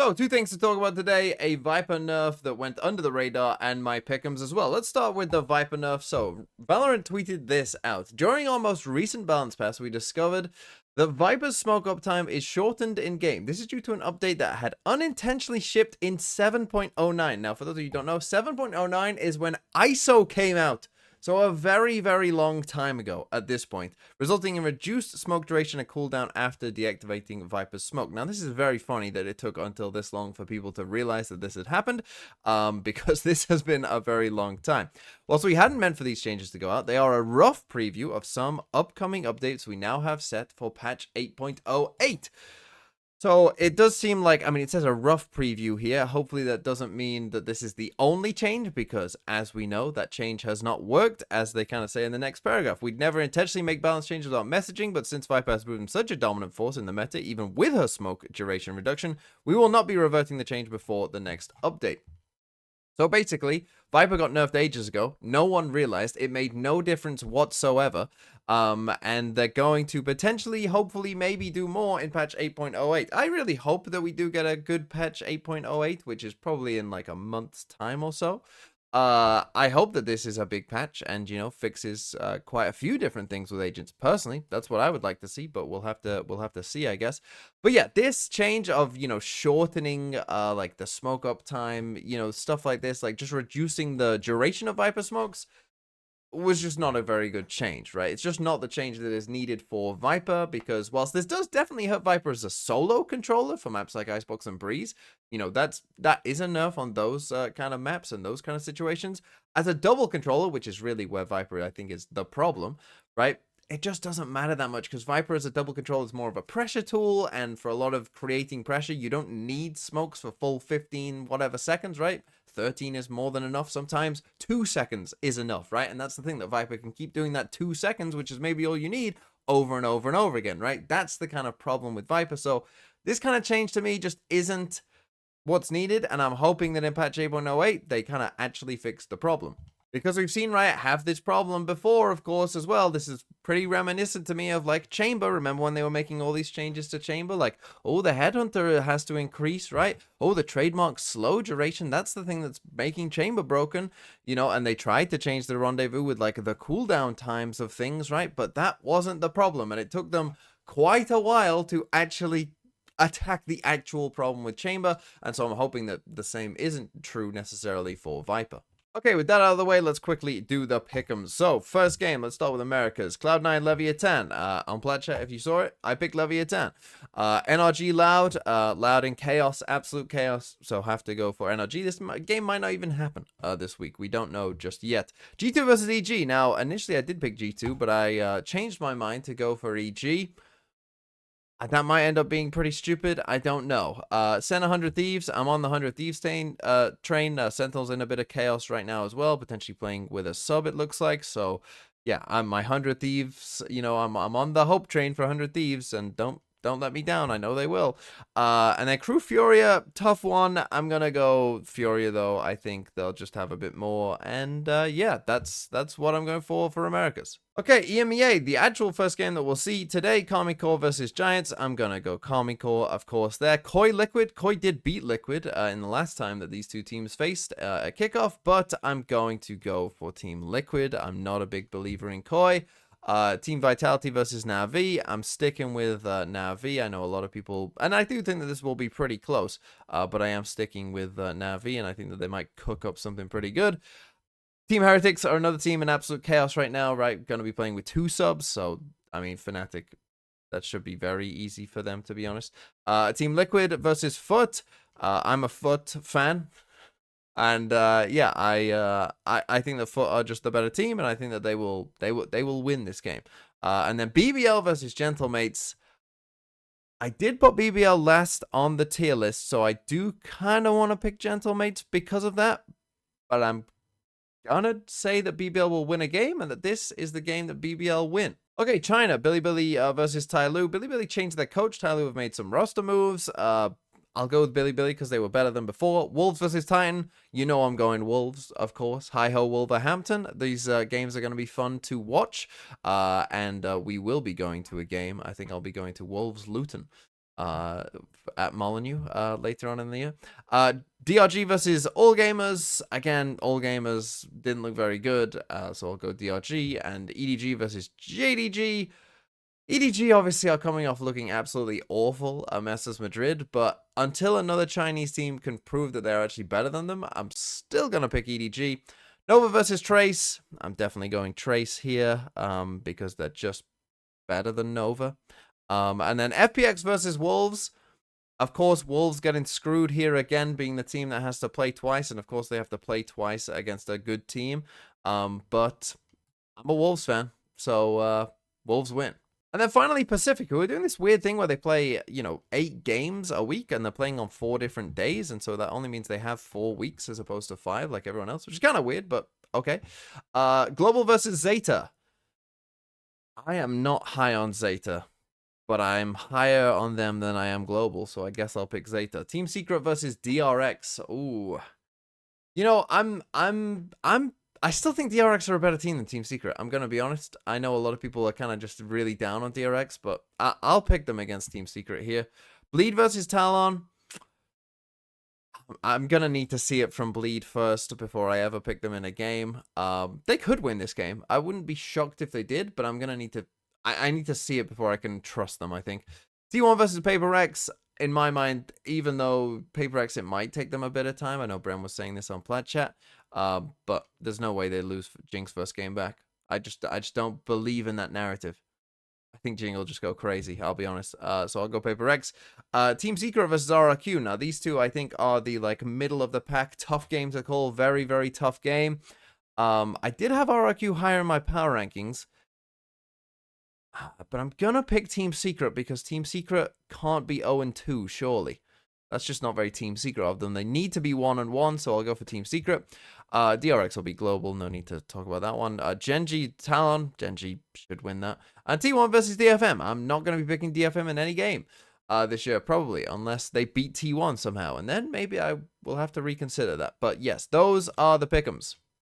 So, two things to talk about today, a Viper nerf that went under the radar and my Pickems as well. Let's start with the Viper nerf. So, Valorant tweeted this out. During our most recent balance pass, we discovered the Viper's smoke up time is shortened in-game. This is due to an update that had unintentionally shipped in 7.09. Now, for those of you who don't know, 7.09 is when ISO came out. So a very, very long time ago at this point, resulting in reduced smoke duration and cooldown after deactivating Viper's smoke. Now, this is very funny that it took until this long for people to realize that this had happened, because this has been a very long time. Whilst we hadn't meant for these changes to go out, they are a rough preview of some upcoming updates we now have set for patch 8.08. So it does seem like, I mean, it says a rough preview here. Hopefully that doesn't mean that this is the only change, because as we know, that change has not worked, as they kind of say in the next paragraph. We'd never intentionally make balance changes without messaging, but since Viper has proven such a dominant force in the meta, even with her smoke duration reduction, we will not be reverting the change before the next update. So basically, Viper got nerfed ages ago. No one realized. It made no difference whatsoever. And they're going to potentially, hopefully, maybe do more in patch 8.08. I really hope that we do get a good patch 8.08, which is probably in like a month's time or so. I hope that this is a big patch and, you know, fixes quite a few different things with agents. Personally, that's what I would like to see, but we'll have to see, I guess. But yeah, this change of, you know, shortening like the smoke up time, you know, stuff like this, like just reducing the duration of Viper smokes, was just not a very good change, right? It's just not the change that is needed for Viper, because whilst this does definitely hurt Viper as a solo controller for maps like Icebox and Breeze, you know, that is a nerf on those kind of maps and those kind of situations. As a double controller, which is really where Viper, I think, is the problem, right? It just doesn't matter that much, because Viper as a double controller is more of a pressure tool, and for a lot of creating pressure, you don't need smokes for full 15 whatever seconds, right? 13 is more than enough. Sometimes 2 seconds is enough, right? And that's the thing, that Viper can keep doing that 2 seconds, which is maybe all you need, over and over and over again, right? That's the kind of problem with Viper. So this kind of change to me just isn't what's needed, and I'm hoping that in patch 8.08 they kind of actually fix the problem. Because we've seen Riot have this problem before, of course, as well. This is pretty reminiscent to me of, like, Chamber. Remember when they were making all these changes to Chamber? Like, oh, the Headhunter has to increase, right? Oh, the trademark slow duration, that's the thing that's making Chamber broken, you know, and they tried to change the Rendezvous with, like, the cooldown times of things, right? But that wasn't the problem, and it took them quite a while to actually attack the actual problem with Chamber, and so I'm hoping that the same isn't true necessarily for Viper. Okay, with that out of the way, let's quickly do the pick'ems. So, first game, let's start with America's. Cloud9 Leviathan. On Platchat, if you saw it, I picked Leviathan. NRG Loud. Loud in Chaos, absolute chaos. So, have to go for NRG. This game might not even happen this week. We don't know just yet. G2 versus EG. Now, initially I did pick G2, but I changed my mind to go for EG. That might end up being pretty stupid. I don't know. Send 100 Thieves. I'm on the 100 Thieves train. Sentinel's in a bit of chaos right now as well, potentially playing with a sub, it looks like. So, yeah, I'm my 100 Thieves. You know, I'm on the hope train for 100 Thieves, and don't let me down. I know they will. And then Crew Furia, tough one. I'm gonna go Furia though. I think they'll just have a bit more. And yeah, that's what I'm going for Americas. Okay, EMEA, the actual first game that we'll see today, Karmine Corps versus Giants. I'm going to go Karmine Corps, of course, there. Koi Liquid. Koi did beat Liquid in the last time that these two teams faced at kickoff, but I'm going to go for Team Liquid. I'm not a big believer in Koi. Team Vitality versus Na'Vi. I'm sticking with Na'Vi. I know a lot of people, and I do think that this will be pretty close, but I am sticking with Na'Vi, and I think that they might cook up something pretty good. Team Heretics are another team in absolute chaos right now, right? Going to be playing with 2 subs, so, I mean, Fnatic, that should be very easy for them, to be honest. Team Liquid versus Foot. I'm a Foot fan. And, yeah, I think that Foot are just the better team, and I think that they will win this game. And then BBL versus Gentlemates. I did put BBL last on the tier list, so I do kind of want to pick Gentlemates because of that, but I'm gonna say that BBL will win a game, and that this is the game that BBL win. Okay, China, Bilibili versus Tyloo. Bilibili changed their coach. Tyloo have made some roster moves. I'll go with Bilibili because they were better than before. Wolves versus Titan. You know I'm going Wolves, of course. Hi-ho Wolverhampton. These games are going to be fun to watch. And we will be going to a game. I think I'll be going to Wolves Luton. at Molyneux later on in the year. DRG versus All Gamers. Again, All Gamers didn't look very good, so I'll go DRG. And EDG versus JDG. EDG obviously are coming off looking absolutely awful at Masters Madrid, but until another Chinese team can prove that they're actually better than them, I'm still going to pick EDG. Nova versus Trace. I'm definitely going Trace here because they're just better than Nova. And then FPX versus Wolves. Of course, Wolves getting screwed here again, being the team that has to play twice. And of course, they have to play twice against a good team. But I'm a Wolves fan, so Wolves win. And then finally, Pacific, who are doing this weird thing where they play, 8 games a week, and they're playing on 4 different days, and so that only means they have 4 weeks as opposed to 5, like everyone else, which is kind of weird, but okay. Global versus Zeta. I am not high on Zeta, but I'm higher on them than I am Global, so I guess I'll pick Zeta. Team Secret versus DRX. Ooh. I still think DRX are a better team than Team Secret. I'm going to be honest. I know a lot of people are kind of just really down on DRX, but I'll pick them against Team Secret here. Bleed versus Talon. I'm going to need to see it from Bleed first before I ever pick them in a game. They could win this game. I wouldn't be shocked if they did, but I'm going to need to... I need to see it before I can trust them, I think. T1 versus Paper X. In my mind, even though Paper X, it might take them a bit of time. I know Bren was saying this on Plat Chat. But there's no way they lose Jinx first game back. I just don't believe in that narrative. I think Jing will just go crazy, I'll be honest. So I'll go Paper X. Team Secret versus RRQ. Now, these two, I think, are the, middle of the pack. Tough game to call. Very, very tough game. I did have RRQ higher in my power rankings. But I'm going to pick Team Secret because Team Secret can't be 0-2, surely. That's just not very Team Secret of them. They need to be 1-1, so I'll go for Team Secret. DRX will be Global. No need to talk about that one. Genji, Talon. Genji should win that. And T1 versus DFM. I'm not going to be picking DFM in any game this year, probably, unless they beat T1 somehow. And then maybe I will have to reconsider that. But yes, those are the pick'ems.